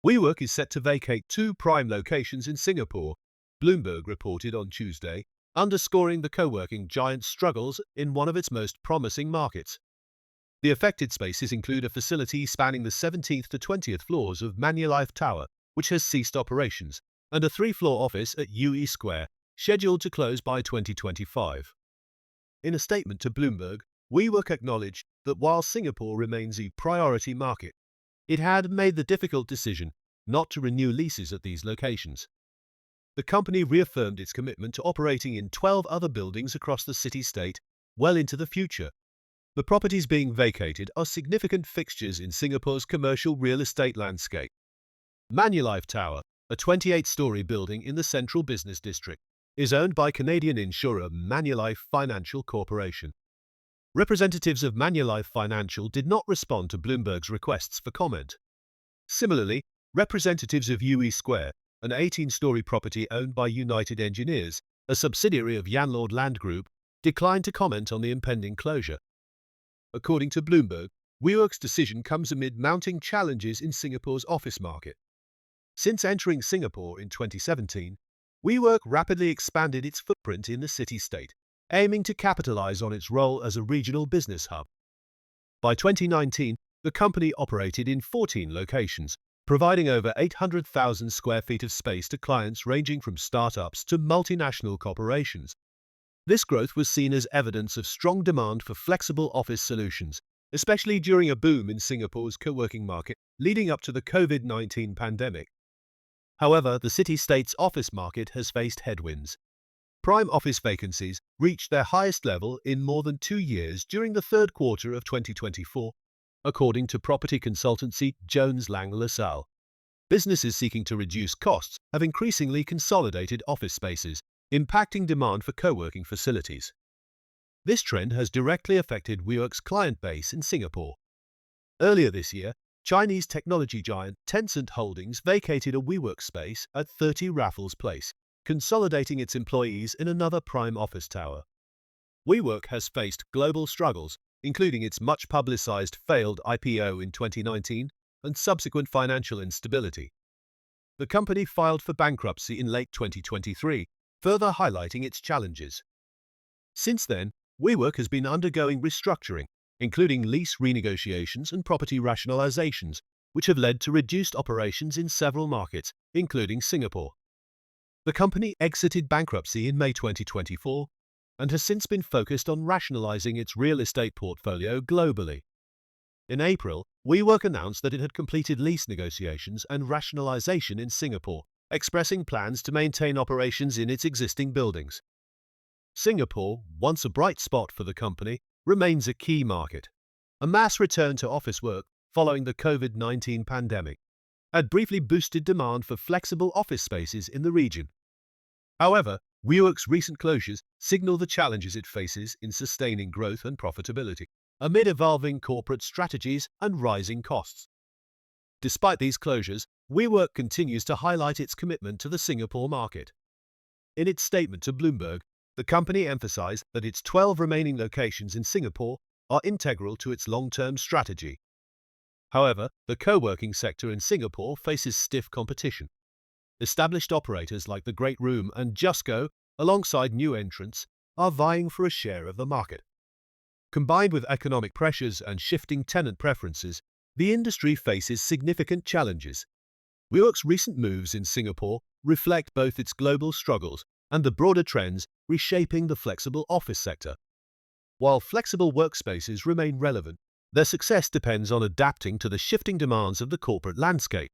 WeWork is set to vacate two prime locations in Singapore, Bloomberg reported on Tuesday, underscoring the co-working giant's struggles in one of its most promising markets. The affected spaces include a facility spanning the 17th to 20th floors of Manulife Tower, which has ceased operations, and a three-floor office at UE Square, scheduled to close by 2025. In a statement to Bloomberg, WeWork acknowledged that while Singapore remains a priority market, it had made the difficult decision not to renew leases at these locations. The company reaffirmed its commitment to operating in 12 other buildings across the city-state well into the future. The properties being vacated are significant fixtures in Singapore's commercial real estate landscape. Manulife Tower, a 28-story building in the central business district, is owned by Canadian insurer Manulife Financial Corporation. Representatives of Manulife Financial did not respond to Bloomberg's requests for comment. Similarly, representatives of UE Square, an 18-story property owned by United Engineers, a subsidiary of Yanlord Land Group, declined to comment on the impending closure. According to Bloomberg, WeWork's decision comes amid mounting challenges in Singapore's office market. Since entering Singapore in 2017, WeWork rapidly expanded its footprint in the city-state, aiming to capitalize on its role as a regional business hub. By 2019, the company operated in 14 locations, providing over 800,000 square feet of space to clients ranging from startups to multinational corporations. This growth was seen as evidence of strong demand for flexible office solutions, especially during a boom in Singapore's co-working market leading up to the COVID-19 pandemic. However, the city-state's office market has faced headwinds. Prime office vacancies reached their highest level in more than 2 years during the third quarter of 2024, according to property consultancy Jones Lang LaSalle. Businesses seeking to reduce costs have increasingly consolidated office spaces, impacting demand for co-working facilities. This trend has directly affected WeWork's client base in Singapore. Earlier this year, Chinese technology giant Tencent Holdings vacated a WeWork space at 30 Raffles Place, consolidating its employees in another prime office tower. WeWork has faced global struggles, including its much-publicized failed IPO in 2019 and subsequent financial instability. The company filed for bankruptcy in late 2023, further highlighting its challenges. Since then, WeWork has been undergoing restructuring, including lease renegotiations and property rationalizations, which have led to reduced operations in several markets, including Singapore. The company exited bankruptcy in May 2024 and has since been focused on rationalizing its real estate portfolio globally. In April, WeWork announced that it had completed lease negotiations and rationalization in Singapore, expressing plans to maintain operations in its existing buildings. Singapore, once a bright spot for the company, remains a key market. A mass return to office work following the COVID-19 pandemic had briefly boosted demand for flexible office spaces in the region. However, WeWork's recent closures signal the challenges it faces in sustaining growth and profitability amid evolving corporate strategies and rising costs. Despite these closures, WeWork continues to highlight its commitment to the Singapore market. In its statement to Bloomberg, the company emphasized that its 12 remaining locations in Singapore are integral to its long-term strategy. However, the co-working sector in Singapore faces stiff competition. Established operators like The Great Room and Justgo, alongside new entrants, are vying for a share of the market. Combined with economic pressures and shifting tenant preferences, the industry faces significant challenges. WeWork's recent moves in Singapore reflect both its global struggles and the broader trends reshaping the flexible office sector. While flexible workspaces remain relevant, their success depends on adapting to the shifting demands of the corporate landscape.